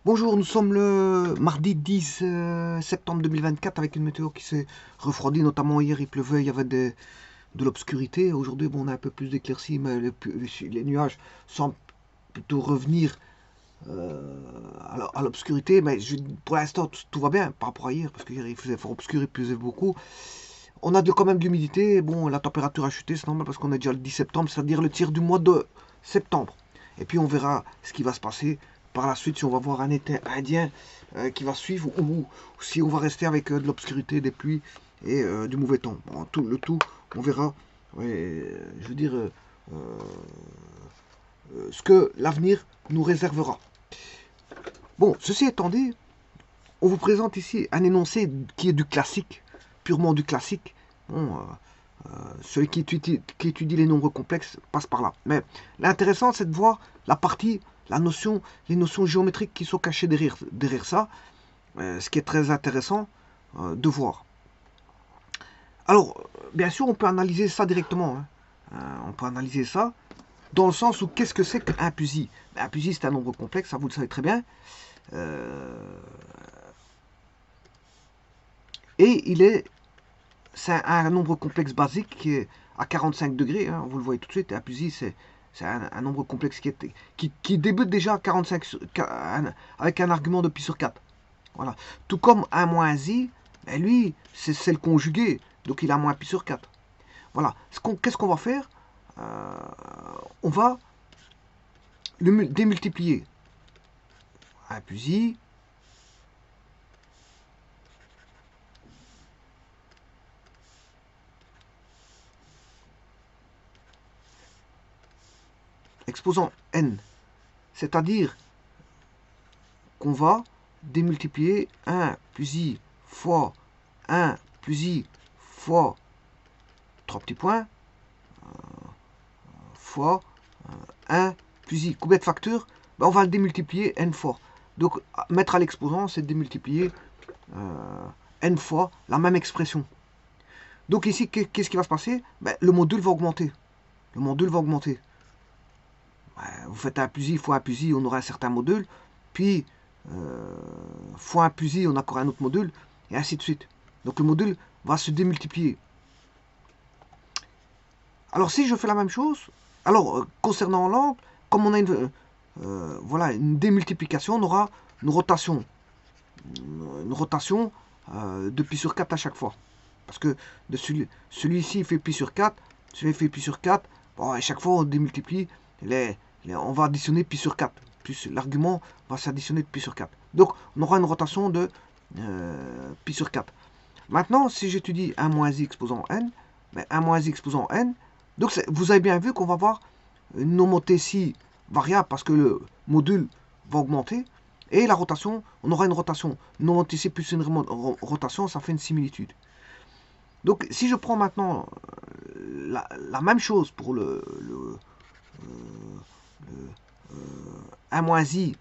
Bonjour, nous sommes le mardi 10 septembre 2024 avec une météo qui s'est refroidie, notamment hier il pleuvait, il y avait de l'obscurité. Aujourd'hui, bon, on a un peu plus d'éclaircies, mais les nuages semblent plutôt revenir à l'obscurité. Mais pour l'instant, tout va bien par rapport à hier, parce qu'hier il faisait fort obscur, il pleuvait beaucoup. On a quand même de l'humidité, bon, la température a chuté, c'est normal parce qu'on est déjà le 10 septembre, c'est-à-dire le tiers du mois de septembre. Et puis on verra ce qui va se passer par la suite, si on va voir un été indien qui va suivre, ou si on va rester avec de l'obscurité, des pluies et du mauvais temps. Bon, le tout, on verra. Ouais, je veux dire, ce que l'avenir nous réservera. Bon, ceci étant dit, on vous présente ici un énoncé qui est du classique, purement du classique. Bon, celui qui étudie les nombres complexes passe par là. Mais l'intéressant, c'est de voir la partie, les notions géométriques qui sont cachées derrière ça, ce qui est très intéressant de voir. Alors, bien sûr, on peut analyser ça directement. On peut analyser ça dans le sens où qu'est-ce que c'est qu'un plus i? Un plus i, c'est un nombre complexe, ça vous le savez très bien. Et c'est un nombre complexe basique qui est à 45 degrés, hein, vous le voyez tout de suite. Un plus i, c'est un nombre complexe qui débute déjà à 45 avec un argument de pi sur 4. Voilà. Tout comme un moins i, ben lui, c'est le conjugué, donc il a moins pi sur 4. Voilà. Qu'est-ce qu'on va faire? On va le démultiplier. Un plus i, exposant n. C'est-à-dire qu'on va démultiplier 1 plus i fois 1 plus i fois 3 petits points fois 1 plus i. Combien de facteurs? Ben, on va le démultiplier n fois. Donc mettre à l'exposant, c'est démultiplier n fois la même expression. Donc ici, qu'est-ce qui va se passer? Ben, le module va augmenter. Le module va augmenter. Ben, vous faites 1 plus i fois 1 plus i, on aura un certain module. Puis fois 1 plus i, on a encore un autre module. Et ainsi de suite. Donc le module va se démultiplier. Alors si je fais la même chose, alors concernant l'angle, comme on a voilà, une démultiplication, on aura une rotation de pi sur 4 à chaque fois. Parce que celui-ci fait pi sur 4, celui-ci fait pi sur 4, bon, à chaque fois on démultiplie, on va additionner pi sur 4. Plus l'argument va s'additionner de pi sur 4. Donc on aura une rotation de pi sur 4. Maintenant, si j'étudie 1 moins i exposant n, mais 1 moins i exposant n, donc vous avez bien vu qu'on va avoir une homothétie variable parce que le module va augmenter. Et la rotation, on aura une rotation. Une homothétie plus une rotation, ça fait une similitude. Donc si je prends maintenant la même chose pour le 1 moins i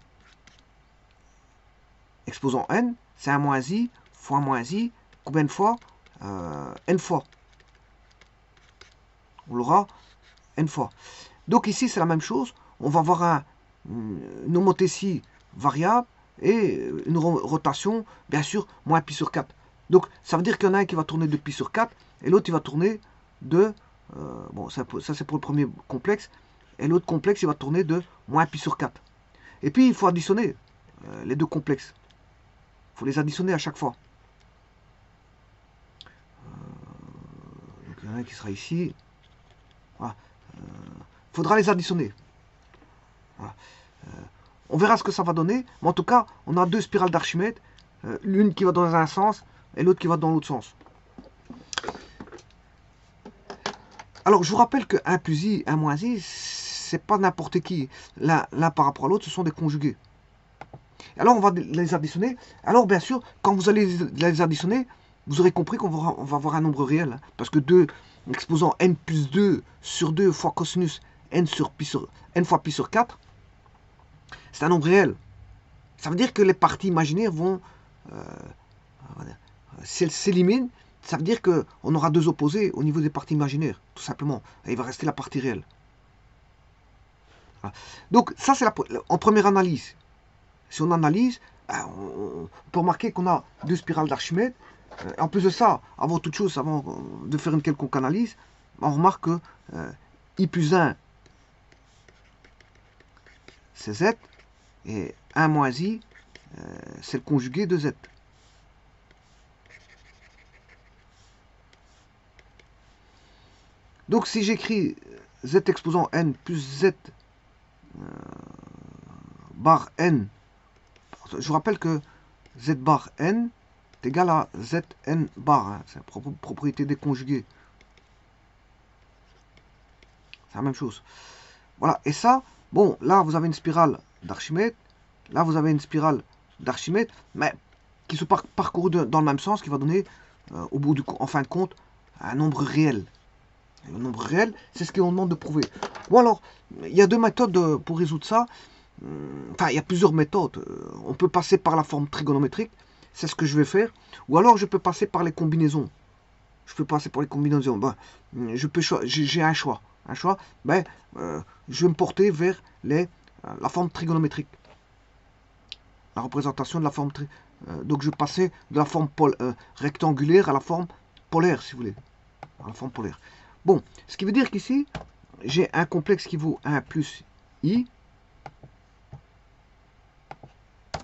exposant n, c'est 1 moins i fois moins i, combien de fois? N fois. On l'aura n fois. Donc ici, c'est la même chose. On va avoir une homothétie variable et une rotation, bien sûr, moins pi sur 4. Donc ça veut dire qu'il y en a un qui va tourner de pi sur 4 et l'autre il va tourner de... bon, ça c'est pour le premier complexe. Et l'autre complexe, il va tourner de moins pi sur 4. Et puis il faut additionner les deux complexes. Il faut les additionner à chaque fois. Donc il y en a un qui sera ici. Voilà. Faudra les additionner. Voilà. On verra ce que ça va donner. Mais en tout cas, on a deux spirales d'Archimède. L'une qui va dans un sens et l'autre qui va dans l'autre sens. Alors, je vous rappelle que 1 plus i, 1 moins i, c'est pas n'importe qui. L'un par rapport à l'autre, ce sont des conjugués. Alors, on va les additionner. Alors, bien sûr, quand vous allez les additionner, vous aurez compris qu'on va avoir un nombre réel. Hein, parce que 2, exposant n plus 2 sur 2 fois cosinus n fois pi sur 4, c'est un nombre réel. Ça veut dire que les parties imaginaires vont... si elles s'éliminent, ça veut dire qu'on aura deux opposés au niveau des parties imaginaires, tout simplement. Et il va rester la partie réelle. Voilà. Donc, ça, c'est en première analyse. si on analyse, on peut remarquer qu'on a deux spirales d'Archimède. En plus de ça, avant toute chose, avant de faire une quelconque analyse, on remarque que I plus 1, c'est Z, et 1 moins I, c'est le conjugué de Z. Donc si j'écris Z exposant N plus Z bar N, je vous rappelle que Z bar N est égal à Zn bar, hein, c'est la propriété des conjugués. C'est la même chose. Voilà, et ça, bon, là vous avez une spirale d'Archimède, là vous avez une spirale d'Archimède, mais qui se parcourt dans le même sens, qui va donner, en fin de compte, un nombre réel. Et le nombre réel, c'est ce qu'on demande de prouver. Bon alors, il y a deux méthodes pour résoudre ça. Enfin, il y a plusieurs méthodes. On peut passer par la forme trigonométrique, c'est ce que je vais faire. Ou alors, je peux passer par les combinaisons. Je peux passer par les combinaisons. Ben, j'ai un choix. Ben, je vais me porter vers la forme trigonométrique. La représentation de la forme donc, je vais passer de la forme rectangulaire à la forme polaire, si vous voulez. À la forme polaire. Bon, ce qui veut dire qu'ici, j'ai un complexe qui vaut 1 plus I.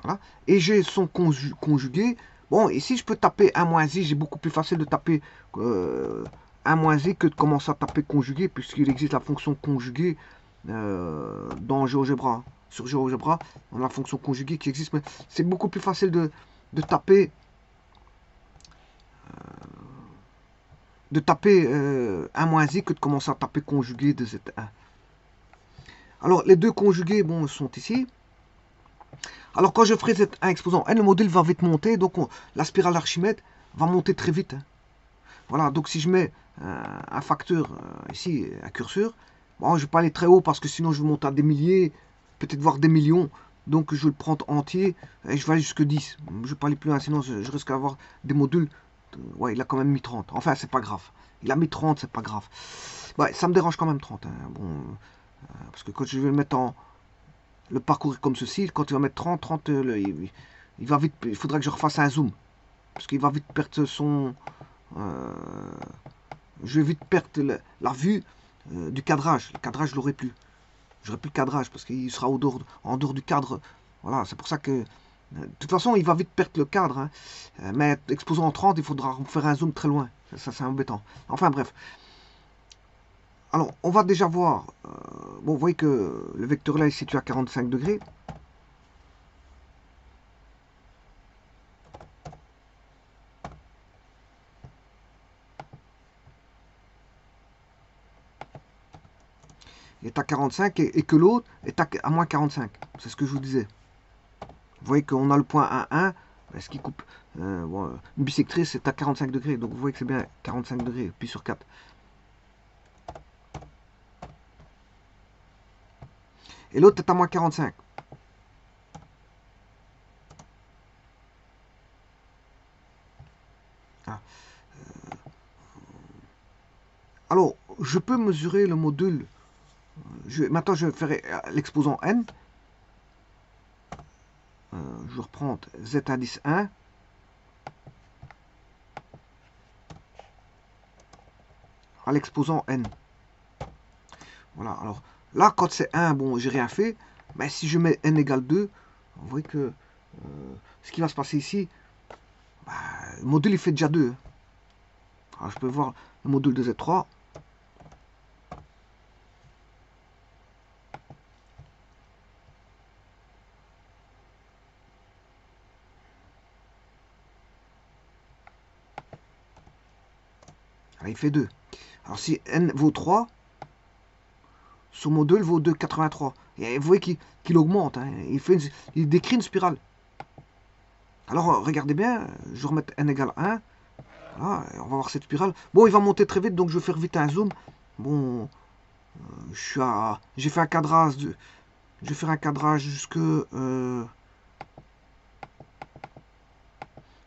Voilà. Et j'ai son conjugué. Bon, ici, je peux taper 1 moins I. J'ai beaucoup plus facile de taper 1 moins I que de commencer à taper conjugué, puisqu'il existe la fonction conjuguée dans GeoGebra. Sur GeoGebra, on a la fonction conjuguée qui existe, mais c'est beaucoup plus facile de taper 1 moins I que de commencer à taper conjugué de Z1. Alors, les deux conjugués, bon, sont ici. Alors, quand je ferai Z1 exposant N, le module va vite monter, donc la spirale d'Archimède va monter très vite. Hein. Voilà, donc si je mets un facteur ici, un curseur, bon, je ne vais pas aller très haut parce que sinon je vais monter à des milliers, peut-être voire des millions. Donc je vais le prendre entier et je vais aller jusque 10. Je ne vais pas aller plus loin, sinon je risque d'avoir des modules. Ouais, il a quand même mis 30. Enfin, c'est pas grave. Il a mis 30, c'est pas grave. Ouais, ça me dérange quand même 30. Hein. Bon, parce que quand je vais le mettre en... le parcourir comme ceci, quand il va mettre 30, il va vite... Il faudra que je refasse un zoom. Parce qu'il va vite perdre son... je vais vite perdre la vue du cadrage. Le cadrage, je l'aurai plus. J'aurai plus le cadrage parce qu'il sera en dehors du cadre. Voilà, c'est pour ça que... De toute façon, il va vite perdre le cadre. Hein. Mais exposant en 30, il faudra faire un zoom très loin. Ça c'est embêtant. Enfin, bref. Alors, on va déjà voir... bon, vous voyez que le vecteur là est situé à 45 degrés. Est à 45 et que l'autre est à moins 45. C'est ce que je vous disais. Vous voyez qu'on a le point 1, 1, ce qui coupe. Bon, une bisectrice est à 45 degrés, donc vous voyez que c'est bien 45 degrés, pi sur 4. Et l'autre est à moins 45. Ah. Alors, je peux mesurer le module. Maintenant, je ferai l'exposant n. Je vais reprendre z indice 1. À l'exposant n. Voilà, alors là, quand c'est 1, bon, j'ai rien fait. Mais si je mets n égale 2, vous voyez que ce qui va se passer ici, bah, le module il fait déjà 2. Alors, je peux voir le module de Z3. Alors, il fait 2. Alors si n vaut 3, son module vaut 2,83. Et vous voyez qu'il augmente. Hein. Il décrit une spirale. Alors regardez bien, je vais remettre n égale 1. Voilà, on va voir cette spirale. Bon, il va monter très vite, donc je vais faire vite un zoom. Bon, j'ai fait un cadrage. Je vais faire un cadrage jusque... alors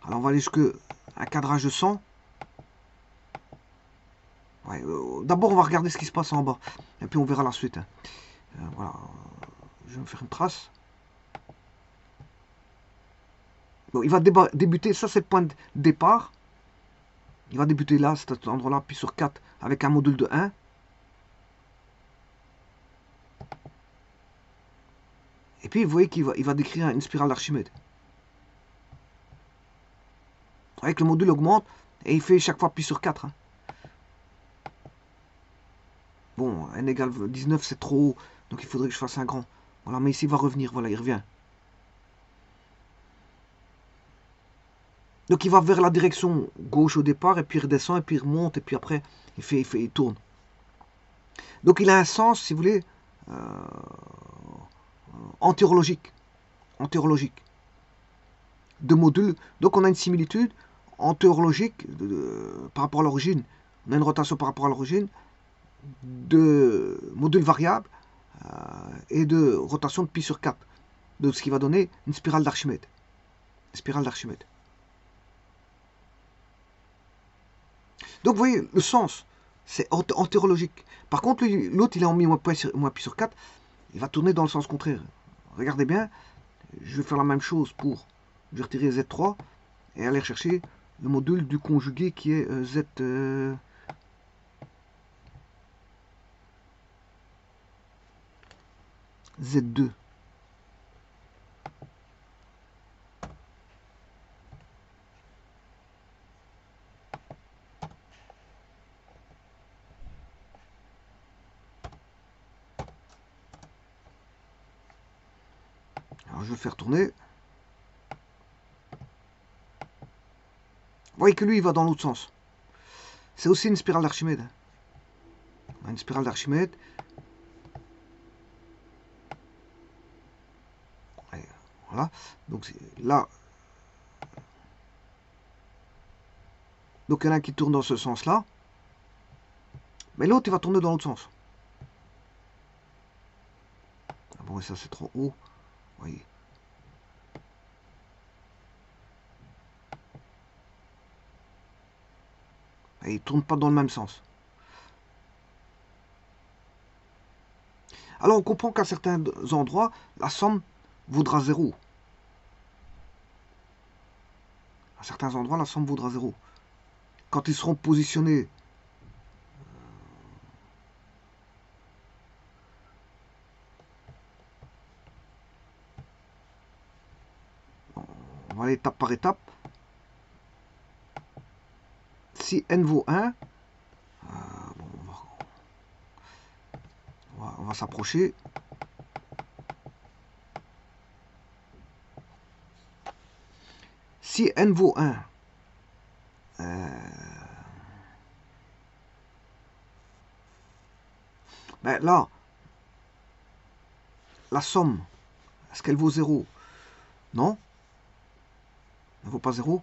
on va aller jusque un cadrage de 100. Ouais, d'abord, on va regarder ce qui se passe en bas. Et puis, on verra la suite. Hein. Voilà. Je vais me faire une trace. Donc il va débuter, ça c'est le point de départ. Il va débuter là, cet endroit-là, puis sur 4, avec un module de 1. Et puis vous voyez qu'il va décrire une spirale d'Archimède. Avec le module augmente, et il fait chaque fois pi sur 4. Hein. Bon, n égale 19, c'est trop haut, donc il faudrait que je fasse un grand. Voilà, mais ici il va revenir, voilà, il revient. Donc il va vers la direction gauche au départ, et puis il redescend, et puis il remonte, et puis après il tourne. Donc il a un sens, si vous voulez, entérologique. De module. Donc on a une similitude entérologique par rapport à l'origine. On a une rotation par rapport à l'origine de module variable et de rotation de pi sur 4. Donc ce qui va donner une spirale d'Archimède. Donc vous voyez, le sens, c'est entérologique. Par contre, l'autre, il est en mi moins pi sur 4. Il va tourner dans le sens contraire. Regardez bien, je vais faire la même chose pour, je vais retirer Z3 et aller chercher le module du conjugué qui est Z2. Alors je vais faire tourner. Vous voyez que lui, il va dans l'autre sens. C'est aussi une spirale d'Archimède. Une spirale d'Archimède. Voilà. Donc là. Donc il y en a un qui tourne dans ce sens-là. Mais l'autre, il va tourner dans l'autre sens. Ah bon, et ça, c'est trop haut. Vous voyez. Et il ne tourne pas dans le même sens. Alors on comprend qu'à certains endroits, la somme vaudra 0. À certains endroits, la somme vaudra 0. Quand ils seront positionnés on va aller étape par étape. Si n vaut 1, bon, on va s'approcher. Si n vaut 1, ben là, la somme, est-ce qu'elle vaut 0? Non. Elle ne vaut pas 0.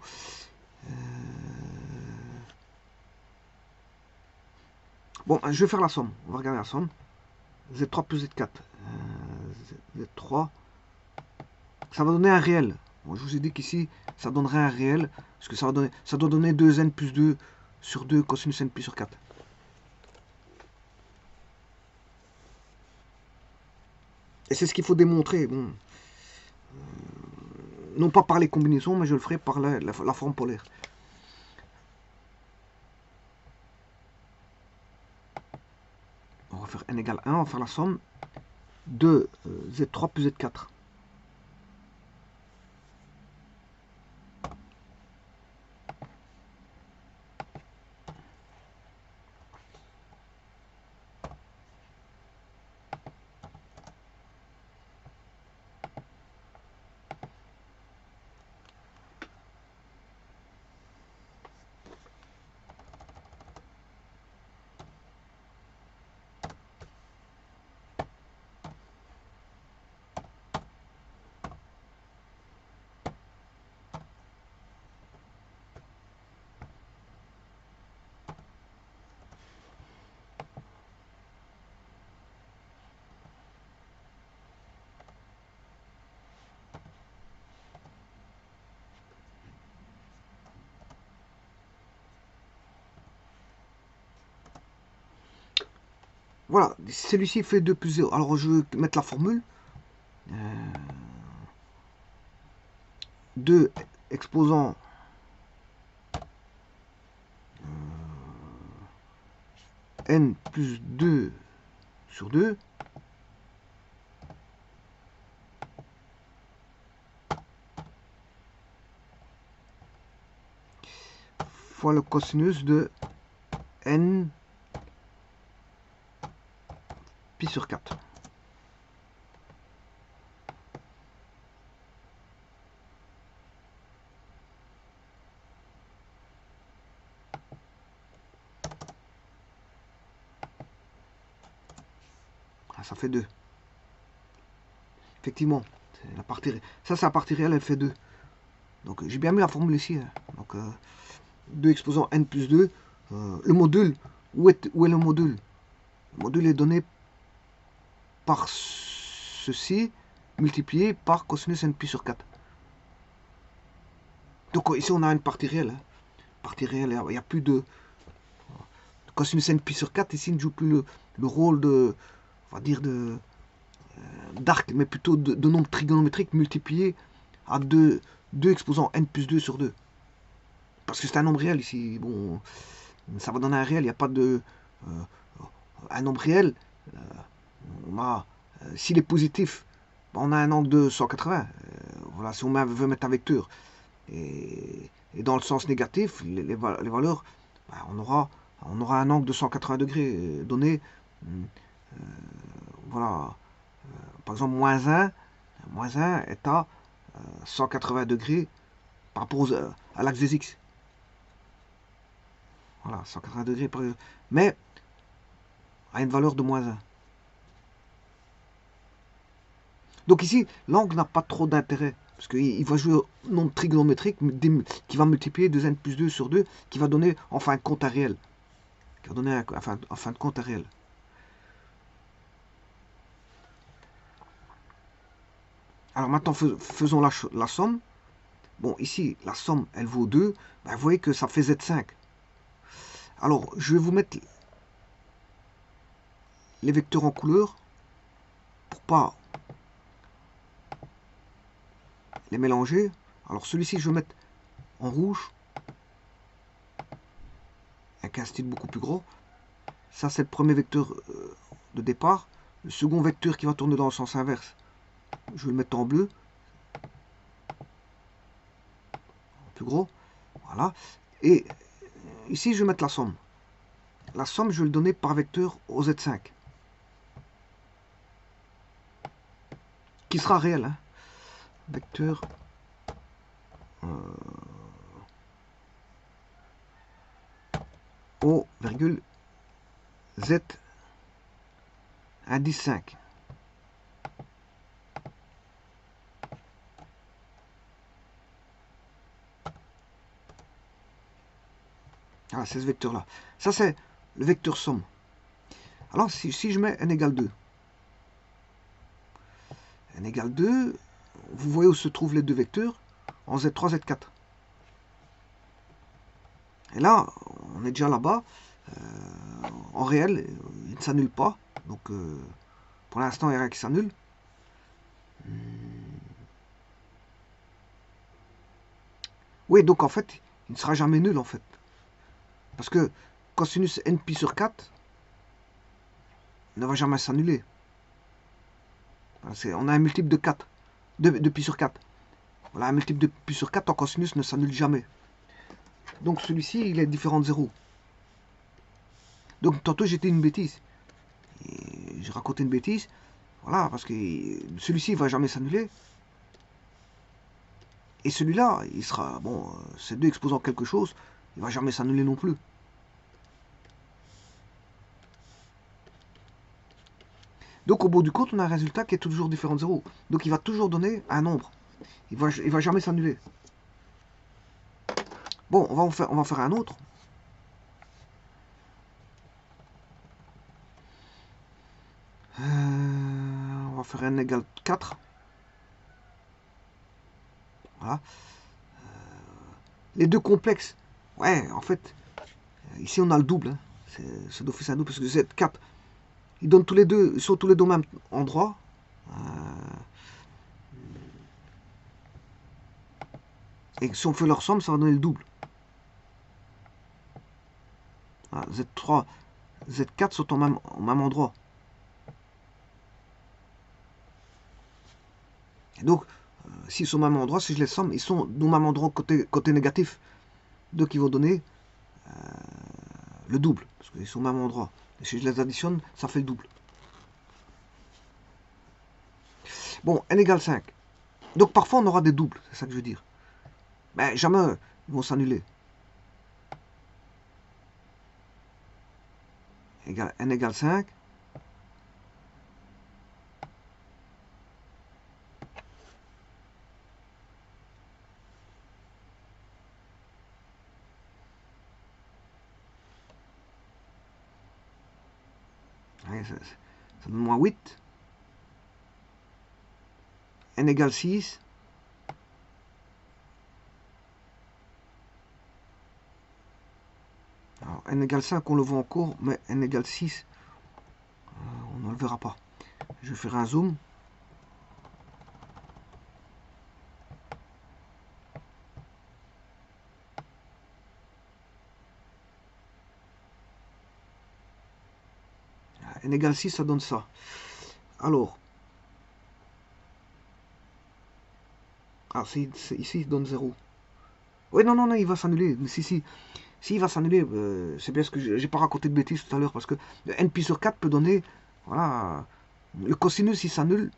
Bon, je vais faire la somme. On va regarder la somme. Z3 plus Z4. Z3. Ça va donner un réel. Bon, je vous ai dit qu'ici, ça donnerait un réel. Parce que ça doit donner 2n plus 2 sur 2 cosinus n pi sur 4. Et c'est ce qu'il faut démontrer. Bon, non pas par les combinaisons, mais je le ferai par la forme polaire. On va faire n égale 1, on va faire la somme de Z3 plus Z4. Voilà, celui-ci fait 2 plus 0. Alors je vais mettre la formule. 2 exposant n plus 2 sur 2 fois le cosinus de n pi sur 4. Ah, ça fait 2. Effectivement, la partie, ça c'est la partie réelle, elle fait 2. Donc j'ai bien mis la formule ici. Hein. Donc 2 exposant n plus 2. Le module, où est le module? Le module est donné par ceci multiplié par cosinus n pi sur 4. Donc ici on a une partie réelle. Hein. Partie réelle, il n'y a plus de cosinus n pi sur 4. Ici ne joue plus le rôle de, on va dire, d'arc, mais plutôt de nombre trigonométrique multiplié à 2 exposant n plus 2 sur 2. Parce que c'est un nombre réel ici. Bon, ça va donner un réel, il n'y a pas de... un nombre réel, s'il est positif, on a un angle de 180. Voilà, si on veut mettre un vecteur. Et dans le sens négatif, les valeurs, on aura un angle de 180 degrés donné. Voilà. Par exemple, moins 1 est à 180 degrés par rapport à l'axe des X. Voilà, 180 degrés par... Mais à une valeur de moins 1. Donc ici, l'angle n'a pas trop d'intérêt. Parce qu'il va jouer au nombre trigonométrique qui va multiplier 2n plus 2 sur 2, qui va donner en fin de compte un réel. Qui va donner en fin de compte un réel. Alors maintenant, faisons la somme. Bon, ici, la somme, elle vaut 2. Ben, vous voyez que ça fait Z5. Alors, je vais vous mettre les vecteurs en couleur pour pas les mélanger. Alors, celui-ci, je vais mettre en rouge avec un style beaucoup plus gros. Ça, c'est le premier vecteur de départ. Le second vecteur qui va tourner dans le sens inverse, je vais le mettre en bleu. Plus gros. Voilà. Et ici, je vais mettre la somme. La somme, je vais le donner par vecteur au Z5. Qui sera réel. Hein. Vecteur O, virgule, Z, indice 5. Ah, c'est ce vecteur-là. Ça, c'est le vecteur somme. Alors, si je mets n égale 2, n égale 2, vous voyez où se trouvent les deux vecteurs en Z3, Z4. Et là, on est déjà là-bas. En réel, il ne s'annule pas. Donc, pour l'instant, il n'y a rien qui s'annule. Oui, donc en fait, il ne sera jamais nul en fait. Parce que cosinus n pi sur 4 ne va jamais s'annuler. On a un multiple de 4, de pi sur 4. Voilà, un multiple de pi sur 4 en cosinus ne s'annule jamais. Donc celui-ci, il est différent de 0. Donc tantôt, j'ai dit une bêtise. J'ai raconté une bêtise. Voilà, parce que celui-ci, il ne va jamais s'annuler. Et celui-là, il sera, bon, ces deux exposant quelque chose, il ne va jamais s'annuler non plus. Donc au bout du compte, on a un résultat qui est toujours différent de 0. Donc il va toujours donner un nombre. Il va jamais s'annuler. Bon, on va en faire un autre. On va faire n égale 4. Voilà. Les deux complexes. Ouais, en fait, ici on a le double. Hein. C'est d'office un double parce que Z4, ils donnent tous les deux, ils sont tous les deux au même endroit. Et si on fait leur somme, ça va donner le double. Voilà, Z3, Z4 sont au même endroit. Et donc, s'ils sont au même endroit, si je les somme, ils sont au même endroit côté négatif. Donc ils vont donner le double, parce qu'ils sont au même endroit. Et si je les additionne, ça fait le double. Bon, n égale 5. Donc parfois on aura des doubles, c'est ça que je veux dire. Mais jamais ils vont s'annuler. N égale 5. Ça donne moins 8. N égale 6. Alors, n égale 5, on le voit encore, mais n égale 6, on ne le verra pas. Je vais faire un zoom. N égale 6, ça donne ça. Alors, ici, il donne 0. Oui, non, il va s'annuler. Si, il va s'annuler, c'est bien ce que j'ai pas raconté de bêtises tout à l'heure, parce que n pi sur 4 peut donner, voilà, le cosinus, il s'annule.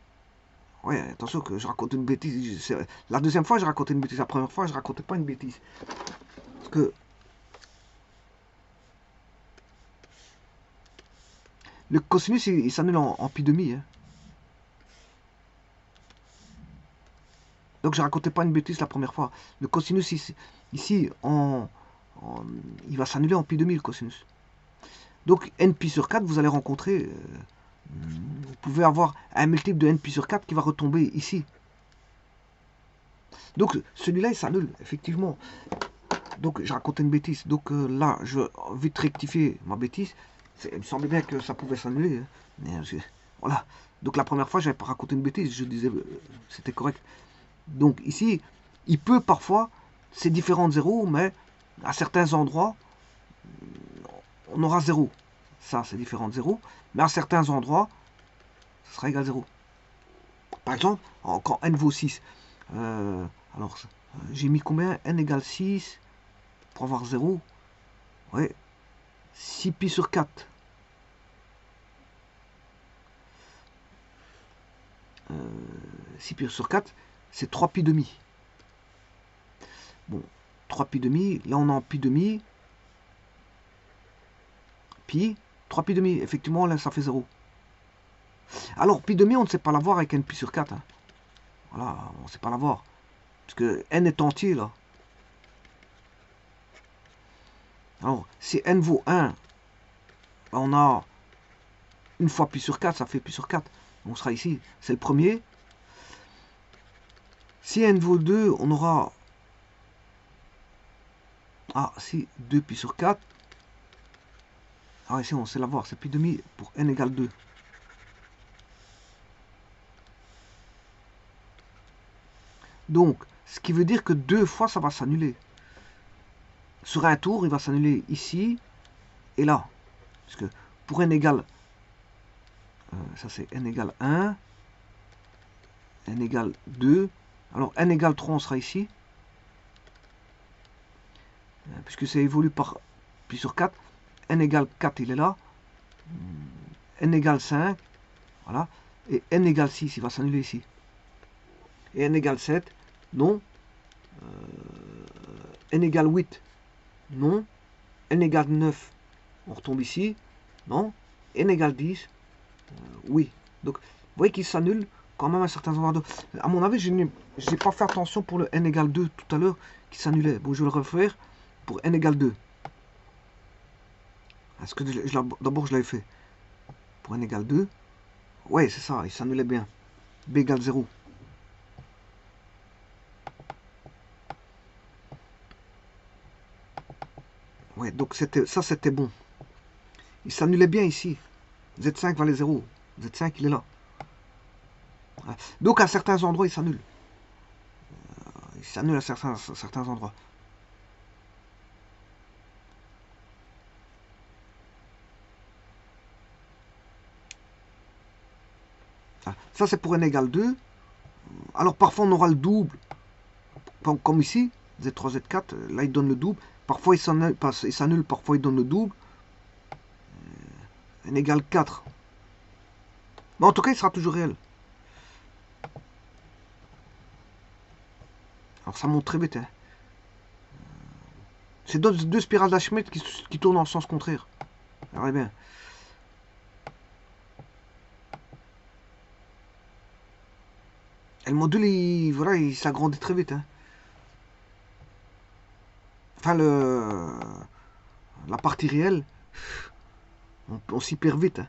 Ouais, attention que je raconte une bêtise. La deuxième fois, j'ai raconté une bêtise. La première fois, je racontais pas une bêtise. Parce que le cosinus, il s'annule en pi demi. Hein. Donc, je racontais pas une bêtise la première fois. Le cosinus, ici il va s'annuler en pi demi, le cosinus. Donc, n pi sur 4, vous allez rencontrer... vous pouvez avoir un multiple de n pi sur 4 qui va retomber ici. Donc, celui-là, il s'annule, effectivement. Donc, j'ai raconté une bêtise. Donc, là, je vais vite rectifier ma bêtise. Il me semblait bien que ça pouvait s'annuler. Hein. Voilà. Donc, la première fois, je n'avais pas raconté une bêtise. Je disais, c'était correct. Donc, ici, il peut parfois, c'est différent de 0, mais à certains endroits, on aura 0. Ça, c'est différent de 0. Mais à certains endroits, ça sera égal à 0. Par exemple, quand n vaut 6. Alors, j'ai mis combien? N égale 6 pour avoir 0. Ouais. 6 pi sur 4. 6 pi sur 4, c'est 3 pi demi. Bon, 3 pi demi, là on est en pi demi. Pi, 3 pi demi, effectivement là ça fait 0. Alors pi demi on ne sait pas l'avoir avec n pi sur 4. Hein. Voilà, on ne sait pas l'avoir. Parce que n est entier là. Alors, si n vaut 1, on a une fois pi sur 4, ça fait pi sur 4. On sera ici, c'est le premier. Si n vaut 2, on aura... Ah, si 2 pi sur 4. Ah, ici on sait l'avoir, c'est pi demi pour n égale 2. Donc, ce qui veut dire que 2 fois, ça va s'annuler. Sur un tour, il va s'annuler ici et là. Parce que pour n égale... ça c'est n égale 1. N égale 2. Alors, n égale 3, on sera ici. Puisque ça évolue par pi sur 4. N égale 4, il est là. N égale 5. Voilà. Et n égale 6, il va s'annuler ici. Et n égale 7, non. N égale 8, non. N égale 9, on retombe ici, non. N égale 10, oui. Donc, vous voyez qu'il s'annule quand même à certains endroits. À mon avis, je n'ai pas fait attention pour le n égale 2 tout à l'heure, qui s'annulait. Bon, je vais le refaire pour n égale 2. Est-ce que d'abord je l'avais fait pour n égale 2? Ouais, c'est ça, il s'annulait bien. B égale 0. Ouais, donc ça c'était bon. Il s'annulait bien ici. Z5 valait 0. Z5 il est là. Donc à certains endroits il s'annule. s'annule à certains endroits. Ah, ça, c'est pour n égale 2. Alors, parfois, on aura le double. Comme ici, Z3, Z4. Là, il donne le double. Parfois, il s'annule. Parfois, il donne le double. N égale 4. Mais en tout cas, il sera toujours réel. Alors, ça monte très vite. Hein. C'est deux spirales d'Archimède qui tournent en sens contraire. Regardez bien. Et le module, il s'agrandit très vite. Hein. Enfin, la partie réelle, on s'y perd vite. Hein.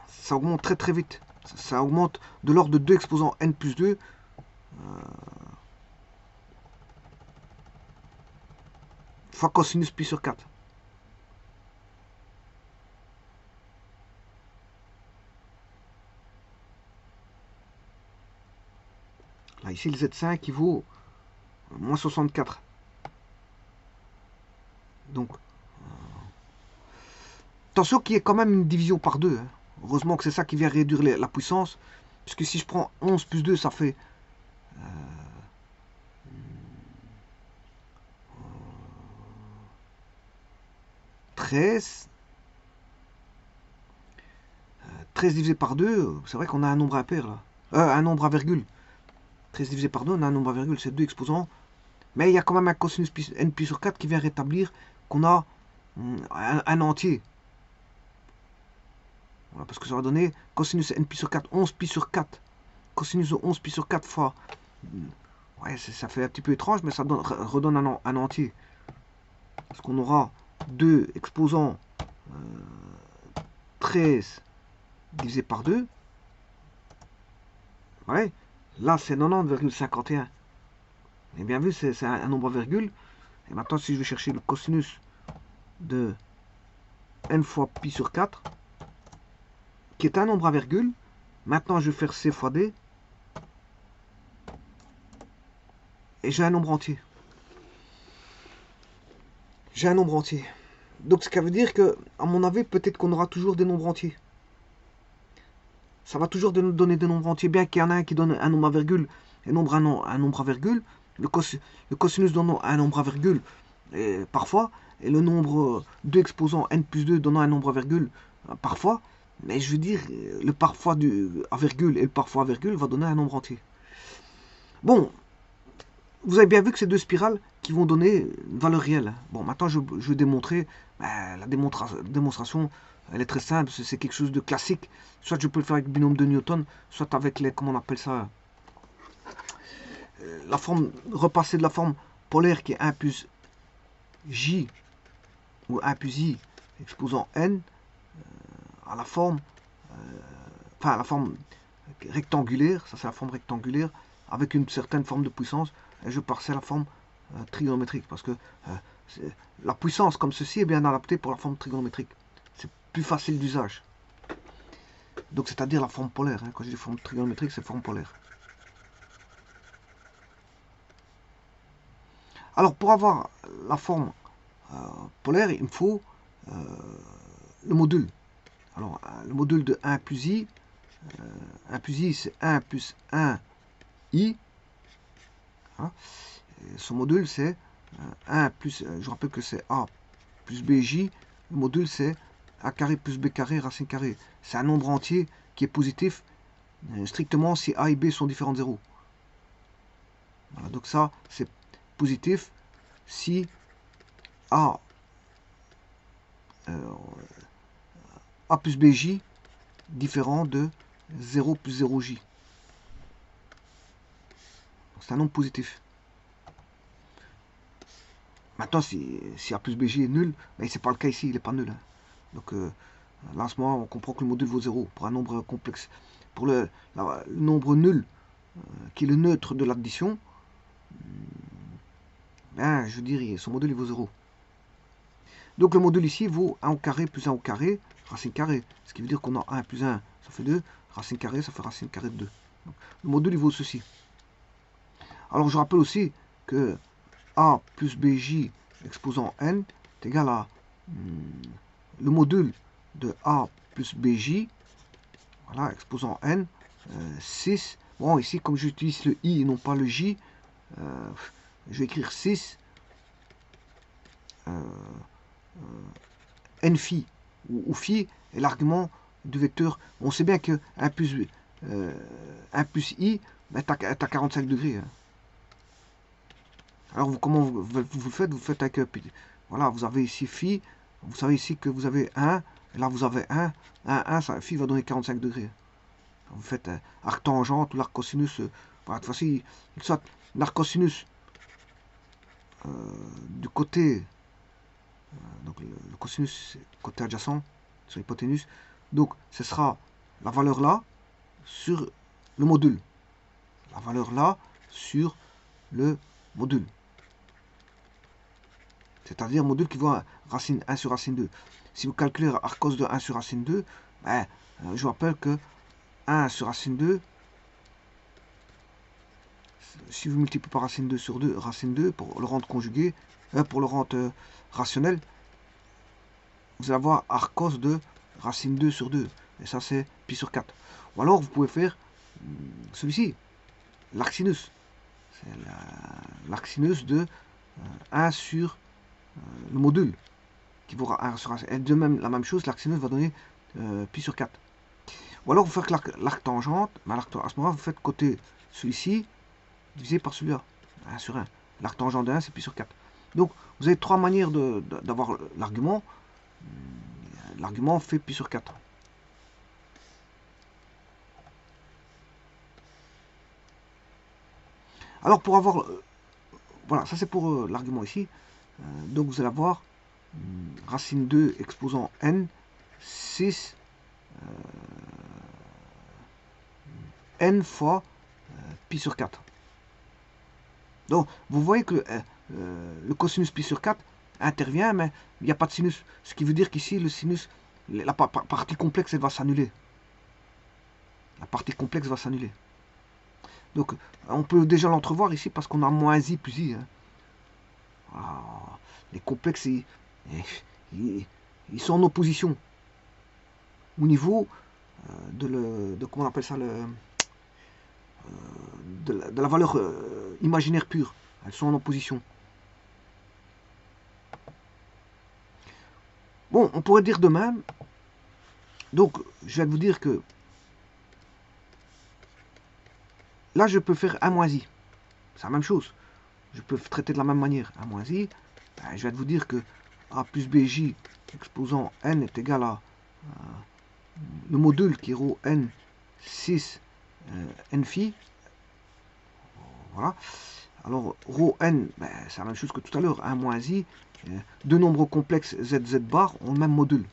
Ça augmente très très vite. Ça augmente de l'ordre de 2 exposants n plus 2. Fois cosinus pi sur 4. Là, ici, le Z5 qui vaut moins 64. Donc, attention qu'il y ait quand même une division par 2. Hein. Heureusement que c'est ça qui vient réduire la puissance. Puisque si je prends 11 plus 2, ça fait 13. 13 divisé par 2, c'est vrai qu'on a un nombre impair là. Un nombre à virgule. 13 divisé par 2, on a un nombre à virgule, c'est 2 exposants. Mais il y a quand même un cosinus n pi sur 4 qui vient rétablir qu'on a un entier. Voilà, parce que ça va donner cosinus n pi sur 4, 11 pi sur 4. Cosinus de 11 pi sur 4 fois... Ouais, ça fait un petit peu étrange, mais ça redonne un entier. Parce qu'on aura 2 exposants 13 divisé par 2. Ouais, là c'est 90,51. Et bien vu, c'est un nombre à virgule. Et maintenant, si je vais chercher le cosinus de n fois pi sur 4, qui est un nombre à virgule, maintenant je vais faire c fois d, et j'ai un nombre entier. J'ai un nombre entier. Donc, ce qui veut dire que, à mon avis, peut-être qu'on aura toujours des nombres entiers. Ça va toujours nous donner des nombres entiers, bien qu'il y en a un qui donne un nombre à virgule et un nombre à virgule. Le cosinus donne un nombre à virgule parfois, et le nombre 2 exposant n plus 2 donnant un nombre à virgule parfois. Mais je veux dire, le parfois à virgule et le parfois à virgule va donner un nombre entier. Bon, vous avez bien vu que c'est deux spirales qui vont donner une valeur réelle. Bon, maintenant je vais démontrer. La démonstration, elle est très simple, c'est quelque chose de classique. Soit je peux le faire avec le binôme de Newton, soit avec les, comment on appelle ça, la forme, repasser de la forme polaire qui est 1 plus J ou 1 plus I exposant N à la forme, enfin à la forme rectangulaire, ça c'est la forme rectangulaire avec une certaine forme de puissance, et je passe à la forme trigonométrique parce que la puissance comme ceci est bien adaptée pour la forme trigonométrique. C'est plus facile d'usage. Donc c'est-à-dire la forme polaire. Hein. Quand je dis forme trigonométrique, c'est forme polaire. Alors pour avoir la forme polaire, il me faut le module. Alors le module de 1 plus i, 1 plus i c'est 1 plus 1 i. Hein. Son module c'est 1 plus, je rappelle que c'est a plus bj, le module c'est a carré plus b carré racine carrée. C'est un nombre entier qui est positif strictement si a et b sont différents de 0. Voilà, donc ça c'est positif si a plus bj différent de 0 plus 0j. C'est un nombre positif. Maintenant, si A plus BJ est nul, ben, c'est pas le cas ici, il n'est pas nul. Hein. Donc là, en ce moment, on comprend que le module vaut 0 pour un nombre complexe. Pour le nombre nul, qui est le neutre de l'addition, ben, je veux dire, son module il vaut 0. Donc le module ici vaut 1 au carré plus 1 au carré, racine carrée. Ce qui veut dire qu'on a 1 plus 1, ça fait 2, racine carrée, ça fait racine carrée de 2. Le module, il vaut ceci. Alors, je rappelle aussi que A plus BJ exposant N est égal à le module de A plus BJ, voilà, exposant N, 6. Bon, ici, comme j'utilise le I et non pas le J, je vais écrire 6 N phi, où phi est l'argument du vecteur. On sait bien que 1 plus I est à 45 degrés. Hein. Alors, comment vous le faites? Vous faites avec... voilà, vous avez ici phi. Vous savez ici que vous avez 1. Et là, vous avez 1. 1, ça, phi va donner 45 degrés. Vous faites arc tangente ou l'arc cosinus. Voilà, de toute façon, il soit l'arc cosinus du côté... donc, le cosinus, côté adjacent, sur l'hypoténuse. Donc, ce sera la valeur là sur le module. La valeur là sur le module. C'est-à-dire module qui vaut racine 1 sur racine 2. Si vous calculez arc cos de 1 sur racine 2, ben, je vous rappelle que 1 sur racine 2, si vous multipliez par racine 2 sur 2, racine 2, pour le rendre conjugué, pour le rendre rationnel, vous allez avoir arc cos de racine 2 sur 2. Et ça, c'est pi sur 4. Ou alors, vous pouvez faire celui-ci, l'arc sinus. C'est l'arc sinus de 1 sur le module, qui vaut 1 sur 1. Et de même, la même chose, l'arc sinus va donner pi sur 4. Ou alors, vous faites l'arc tangente, mais à ce moment-là, vous faites côté celui-ci, divisé par celui-là, 1 sur 1. L'arc tangente de 1, c'est pi sur 4. Donc, vous avez trois manières d'avoir l'argument. L'argument fait pi sur 4. Alors, pour avoir... voilà, ça c'est pour l'argument ici. Donc, vous allez avoir racine 2 exposant n, 6 n fois pi sur 4. Donc, vous voyez que le cosinus pi sur 4 intervient, mais il n'y a pas de sinus. Ce qui veut dire qu'ici, le sinus, la partie complexe, elle va s'annuler. La partie complexe va s'annuler. Donc, on peut déjà l'entrevoir ici parce qu'on a moins i plus i. Hein. Ah, les complexes, ils sont en opposition. Au niveau de comment on appelle ça, de la valeur imaginaire pure. Elles sont en opposition. Bon, on pourrait dire de même. Donc, je viens de vous dire que là, je peux faire 1 moins i. C'est la même chose. Je peux traiter de la même manière. 1 moins i. Ben, je viens de vous dire que a plus bj exposant n est égal à le module qui est rho n 6 n phi. Voilà. Alors, rho n, ben, c'est la même chose que tout à l'heure. 1 moins i. Deux nombres complexes z, z bar ont le même module.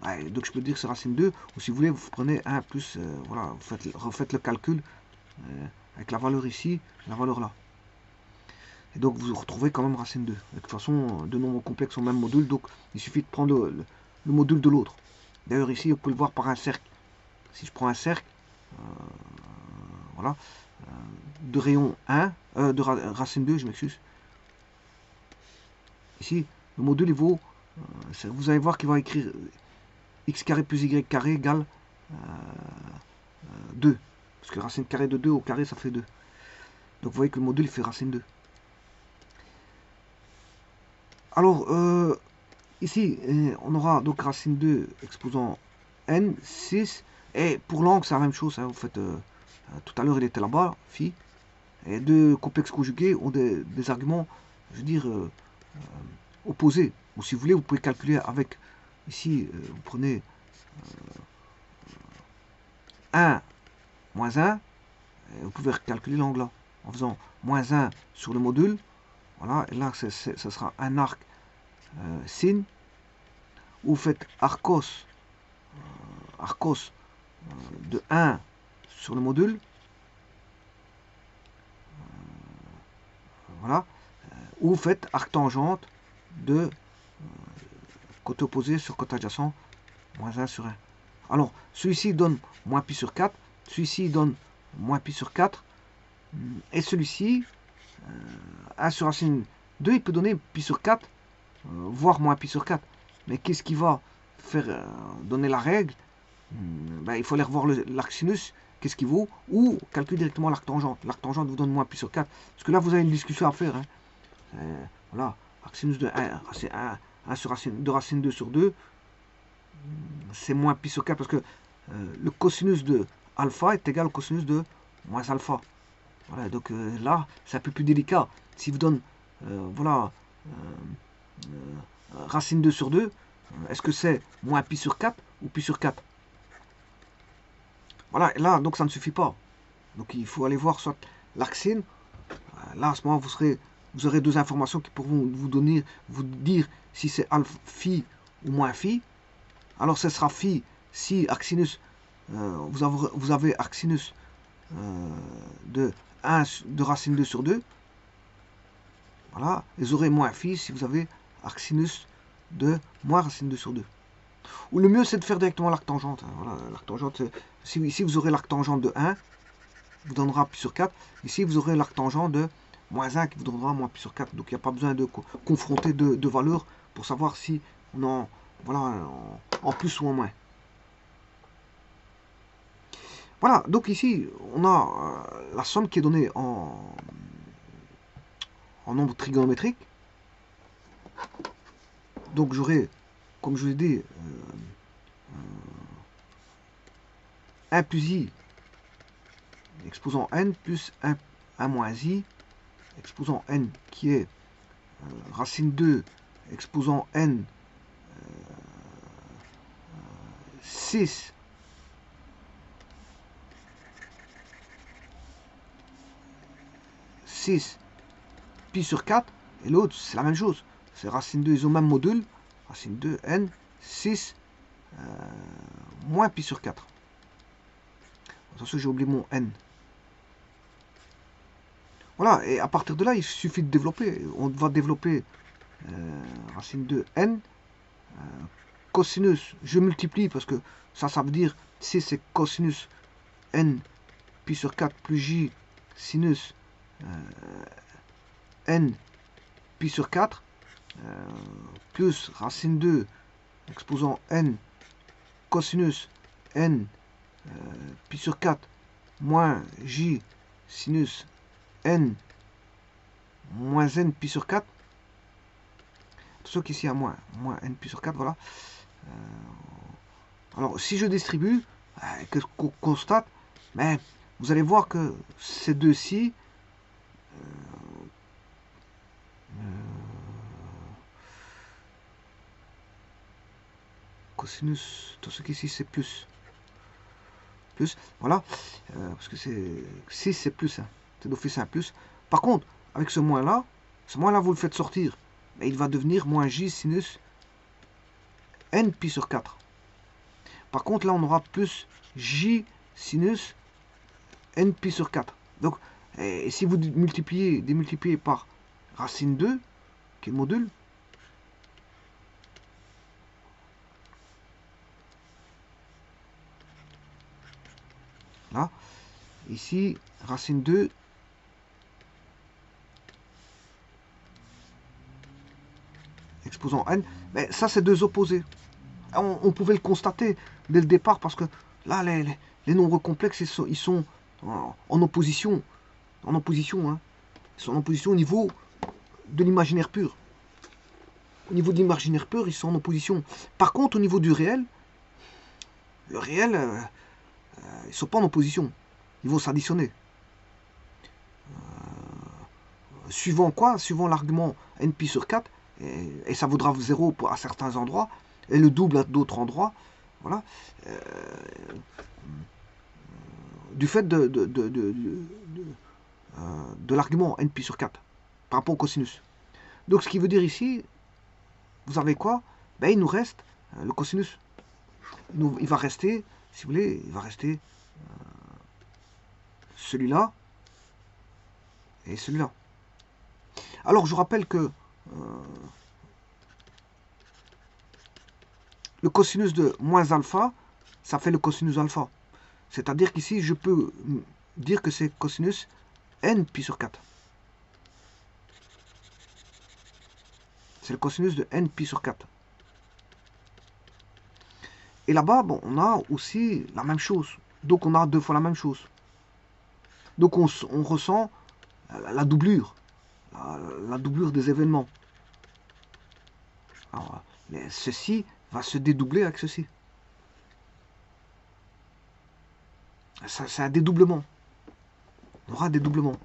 Ouais, donc je peux dire que c'est racine 2. Ou si vous voulez, vous prenez 1 plus, voilà, vous refaites le calcul avec la valeur ici, la valeur là. Et donc vous retrouvez quand même racine 2. De toute façon, deux nombres complexes ont le même module, donc il suffit de prendre le module de l'autre. D'ailleurs ici, vous pouvez le voir par un cercle. Si je prends un cercle, voilà, de rayon 1, de racine 2, je m'excuse. Ici, le module, il vaut, vous allez voir qu'il va écrire x carré plus y carré égale 2. Parce que racine carrée de 2 au carré, ça fait 2. Donc vous voyez que le module fait racine 2. Alors, ici, on aura donc racine 2 exposant n, 6. Et pour l'angle, c'est la même chose. Hein, vous faites, tout à l'heure, il était là-bas, phi. Et deux complexes conjugués ont des arguments, je veux dire, opposés. Ou si vous voulez, vous pouvez calculer avec, ici, vous prenez 1 moins 1, et vous pouvez calculer l'angle là, en faisant moins 1 sur le module. Voilà, et là, ce sera un arc sin. Vous faites arcos de 1 sur le module. Voilà. Ou vous faites arc tangente de côté opposé sur côté adjacent, moins 1 sur 1. Alors, celui-ci donne moins pi sur 4. Celui-ci donne moins pi sur 4. Et celui-ci, 1 sur racine 2, il peut donner pi sur 4, voire moins pi sur 4. Mais qu'est-ce qui va faire donner la règle? Ben, il faut aller revoir l'arc sinus, qu'est-ce qu'il vaut, ou calculer directement l'arc tangente. L'arc tangente vous donne moins pi sur 4. Parce que là, vous avez une discussion à faire. Hein. Voilà, arc sinus de 1, c'est 1 sur racine, de racine 2 sur 2, c'est moins pi sur 4 parce que le cosinus de alpha est égal au cosinus de moins alpha. Voilà, donc là, c'est un peu plus délicat. Si vous donne, voilà, racine 2 sur 2, est-ce que c'est moins pi sur 4 ou pi sur 4? Voilà, et là, donc ça ne suffit pas. Donc il faut aller voir soit l'arc sin. Là, à ce moment, vous aurez deux informations qui pourront vous dire si c'est alpha phi ou moins phi. Alors ce sera phi si arc sinus, vous avez arc sinus de 1 de racine 2 sur 2. Voilà, et vous aurez moins phi si vous avez arc sinus de moins racine 2 sur 2. Ou le mieux, c'est de faire directement l'arc tangente. Voilà, l'arc tangente, ici, vous aurez l'arc tangente de 1, vous donnera pi sur 4. Ici, vous aurez l'arc tangent de moins 1 qui vous donnera moins pi sur 4. Donc, il n'y a pas besoin de confronter deux valeurs pour savoir si on en, voilà, en plus ou en moins. Voilà, donc ici, on a la somme qui est donnée en nombre trigonométrique. Donc, j'aurai, comme je vous l'ai dit, 1 plus i exposant n plus 1 moins i exposant n qui est racine 2 exposant n 6 pi sur 4 et l'autre c'est la même chose, c'est racine 2, ils ont le même module, racine 2 n 6 moins pi sur 4. Attention, j'ai oublié mon n. Voilà, et à partir de là, il suffit de développer. On va développer racine de n, cosinus, je multiplie parce que ça veut dire, si c'est cosinus n pi sur 4 plus j sinus n pi sur 4, plus racine 2 exposant n cosinus n pi sur 4 moins j sinus n moins n pi sur 4. Attention qu'ici il y a moins n pi sur 4, voilà. Alors si je distribue, que qu'on constate, mais vous allez voir que ces deux-ci cosinus, tout ce qu'ici c'est plus, voilà, parce que c'est 6 c'est plus, hein, c'est d'office un plus. Par contre, avec ce moins là vous le faites sortir, mais il va devenir moins j sinus n pi sur 4. Par contre là on aura plus j sinus n pi sur 4. Donc et si vous démultipliez par racine 2 qui est le module, là, ici, racine 2, exposant n, mais ça c'est deux opposés. On pouvait le constater dès le départ parce que là, les nombres complexes, ils sont en opposition. En opposition, hein. Ils sont en opposition au niveau de l'imaginaire pur. Au niveau de l'imaginaire pur, ils sont en opposition. Par contre, au niveau du réel, le réel, ils ne sont pas en opposition. Ils vont s'additionner. Suivant quoi? Suivant l'argument n pi sur 4, et ça vaudra 0 à certains endroits, et le double à d'autres endroits. Voilà. Du fait de l'argument n pi sur 4 par rapport au cosinus. Donc ce qui veut dire ici, vous avez quoi? Ben, il nous reste le cosinus. Il va rester, si vous voulez, il va rester celui-là et celui-là. Alors je vous rappelle que le cosinus de moins alpha, ça fait le cosinus alpha. C'est-à-dire qu'ici, je peux dire que c'est cosinus n pi sur 4. C'est le cosinus de n pi sur 4. Et là-bas, bon, on a aussi la même chose. Donc on a 2 fois la même chose. Donc on ressent la doublure. La doublure des événements. Alors, ceci va se dédoubler avec ceci. C'est un dédoublement. On aura un dédoublement.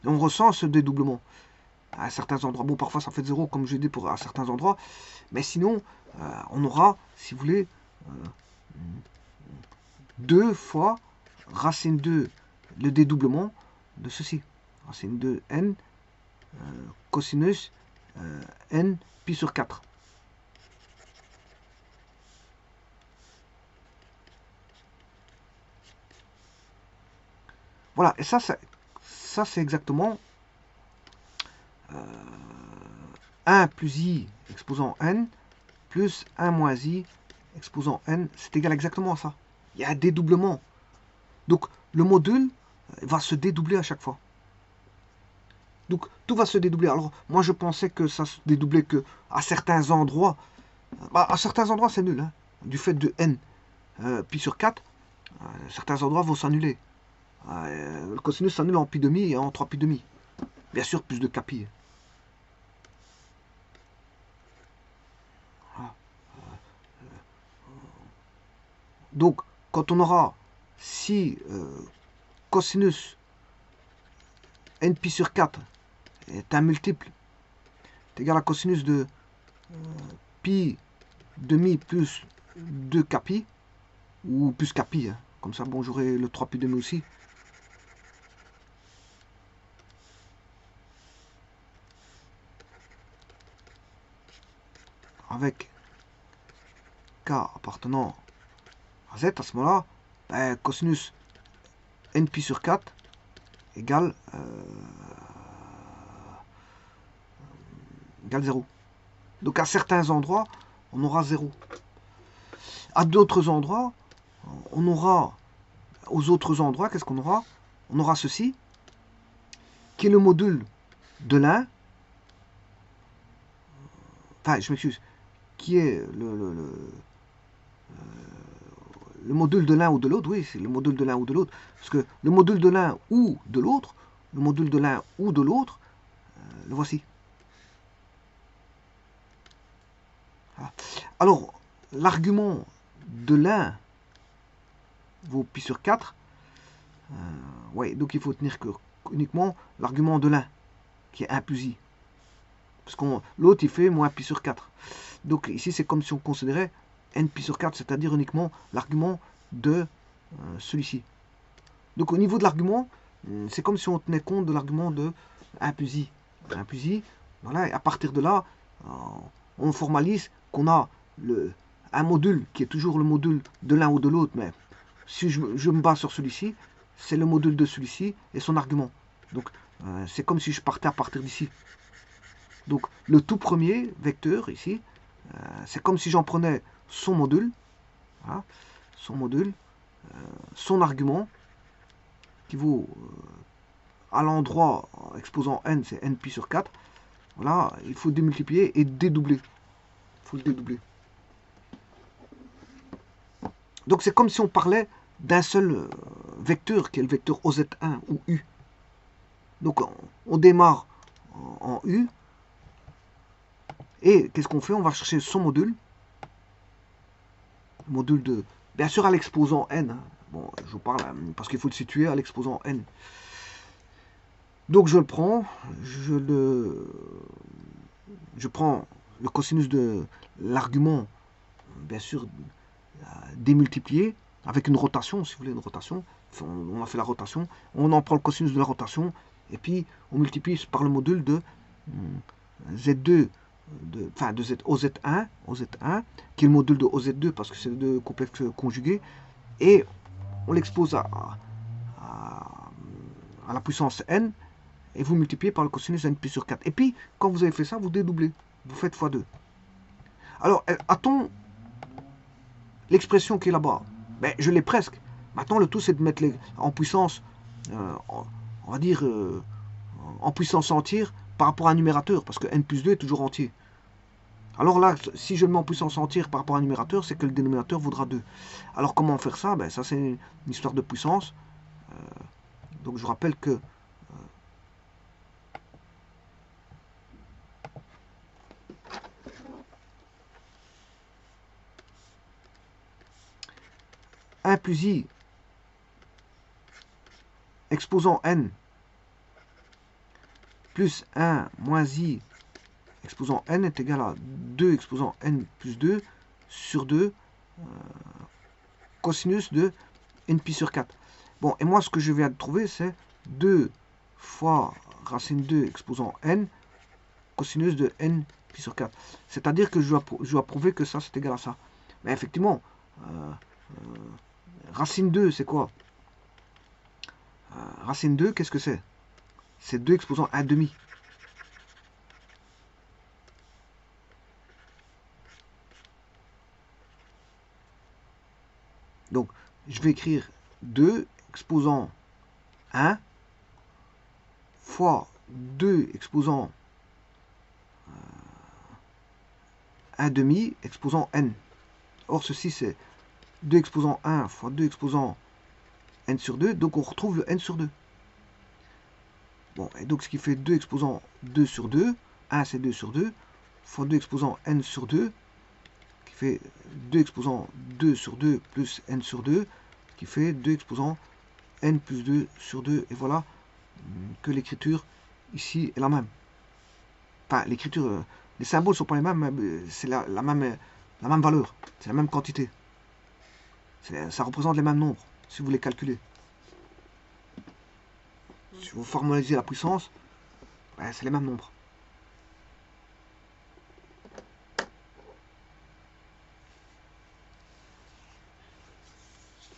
Et on ressent ce dédoublement à certains endroits. Bon, parfois ça fait 0, comme je l'ai dit, pour à certains endroits. Mais sinon, on aura, si vous voulez, 2 fois racine 2, le dédoublement de ceci. Racine 2 n cosinus n pi sur 4. Voilà, et ça c'est exactement 1 plus i exposant n plus 1 moins i exposant n, c'est égal exactement à ça. Il y a un dédoublement. Donc le module va se dédoubler à chaque fois. Donc tout va se dédoubler. Alors moi je pensais que ça se dédoublait que à certains endroits. Bah, à certains endroits c'est nul. Hein. Du fait de n pi sur 4, certains endroits vont s'annuler. Le cosinus s'annule en pi demi et en 3 pi demi. Bien sûr plus de capi. Donc, quand on aura si cosinus n pi sur 4 est un multiple est égal à cosinus de pi demi plus 2 capi, ou plus capi, hein. Comme ça, bon, j'aurai le 3 pi demi aussi. Avec k appartenant à z, à ce moment-là, ben, cosinus n pi sur 4 égale 0. Donc à certains endroits, on aura 0. À d'autres endroits, on aura, aux autres endroits, qu'est-ce qu'on aura? On aura ceci, qui est le module de l'un, enfin, je m'excuse, qui est le module de l'un ou de l'autre, oui, c'est le module de l'un ou de l'autre, parce que le module de l'un ou de l'autre, le module de l'un ou de l'autre, le voici. Voilà. Alors, l'argument de l'un vaut pi sur 4, ouais, donc il faut tenir que uniquement l'argument de l'un, qui est 1 plus i. Parce que l'autre, il fait moins pi sur 4. Donc ici, c'est comme si on considérait n pi sur 4, c'est-à-dire uniquement l'argument de celui-ci. Donc au niveau de l'argument, c'est comme si on tenait compte de l'argument de 1 plus i. 1 plus i, voilà, et à partir de là, on formalise qu'on a un module qui est toujours le module de l'un ou de l'autre, mais si je me base sur celui-ci, c'est le module de celui-ci et son argument. Donc c'est comme si je partais à partir d'ici. Donc le tout premier vecteur ici, c'est comme si j'en prenais son module, voilà, son module, son argument, qui vaut à l'endroit exposant n, c'est n pi sur 4. Voilà, il faut démultiplier et dédoubler. Il faut le dédoubler. Donc c'est comme si on parlait d'un seul vecteur, qui est le vecteur OZ1 ou U. Donc on démarre en U. Et qu'est-ce qu'on fait? On va chercher son module. Module de... Bien sûr à l'exposant n. Bon, je vous parle parce qu'il faut le situer à l'exposant n. Donc je le prends. Je prends le cosinus de l'argument, bien sûr, démultiplié, avec une rotation, si vous voulez, une rotation. On a fait la rotation. On en prend le cosinus de la rotation. Et puis, on multiplie par le module de Z2, de OZ1, qui est le module de OZ2, parce que c'est le deux complexes conjugués. Et on l'expose à la puissance n, et vous multipliez par le cosinus n pi sur 4. Et puis, quand vous avez fait ça, vous dédoublez. Vous faites x2. Alors, a-t-on l'expression qui est là-bas? Ben, je l'ai presque. Maintenant, le tout, c'est de mettre en puissance on va dire, en puissance entière par rapport à un numérateur, parce que n plus 2 est toujours entier. Alors là, si je le mets en puissance entière par rapport à un numérateur, c'est que le dénominateur vaudra 2. Alors comment faire ça? Ben, ça c'est une histoire de puissance. Donc je rappelle que un plus i exposant n plus 1 moins i exposant n est égal à 2 exposant n plus 2 sur 2 cosinus de n pi sur 4. Bon, et moi ce que je viens de trouver, c'est 2 fois racine 2 exposant n cosinus de n pi sur 4. C'est-à-dire que je dois prouver que ça c'est égal à ça. Mais effectivement, racine 2 c'est quoi? Racine 2, qu'est-ce que c'est? C'est 2 exposant 1 demi. Donc, je vais écrire 2 exposant 1 fois 2 exposant 1 demi exposant n. Or, ceci, c'est 2 exposant 1 fois 2 exposant n sur 2. Donc, on retrouve le n sur 2. Bon, et donc, ce qui fait 2 exposant 2 sur 2. 1, c'est 2 sur 2. Fois 2 exposant n sur 2. Qui fait 2 exposant 2 sur 2 plus n sur 2. Qui fait 2 exposant n plus 2 sur 2. Et voilà que l'écriture ici est la même. Enfin, l'écriture, les symboles ne sont pas les mêmes, mais c'est la même valeur, c'est la même quantité. Ça représente les mêmes nombres, si vous les calculez. Si vous formalisez la puissance, ben, c'est les mêmes nombres.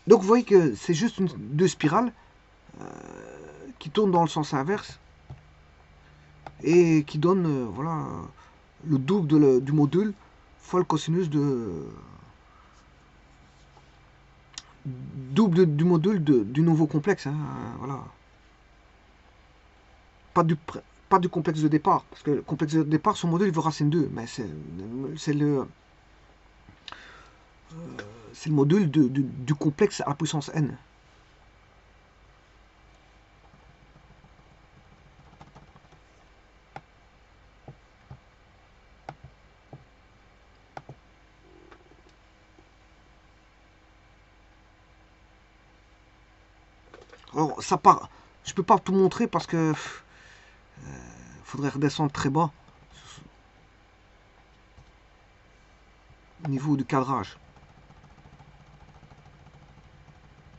Donc vous voyez que c'est juste deux spirales qui tournent dans le sens inverse et qui donnent voilà, le double du module fois le cosinus double du module du nouveau complexe. Hein, voilà. Pas du complexe de départ, parce que le complexe de départ, son modèle, il veut racine 2, mais c'est le module du complexe à la puissance n. Alors, ça part. Je peux pas tout montrer parce que faudrait redescendre très bas au niveau du cadrage.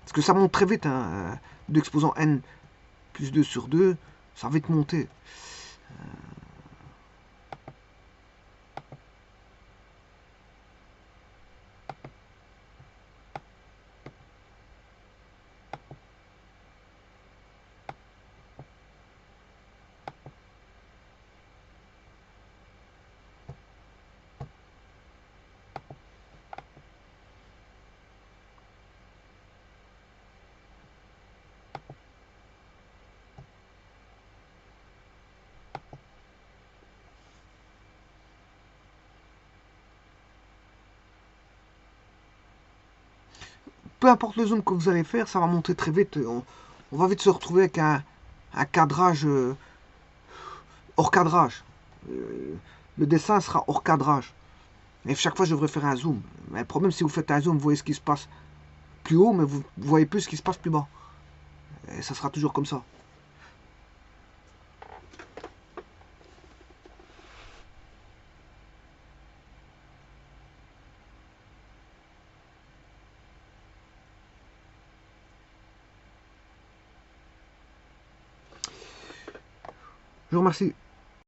Parce que ça monte très vite, hein, 2 exposant n plus 2 sur 2, ça va vite monter. Peu importe le zoom que vous allez faire, ça va monter très vite. On va vite se retrouver avec un cadrage hors cadrage. Le dessin sera hors cadrage. Et chaque fois, je devrais faire un zoom. Mais le problème, si vous faites un zoom, vous voyez ce qui se passe plus haut, mais vous voyez plus ce qui se passe plus bas. Et ça sera toujours comme ça. Je vous remercie.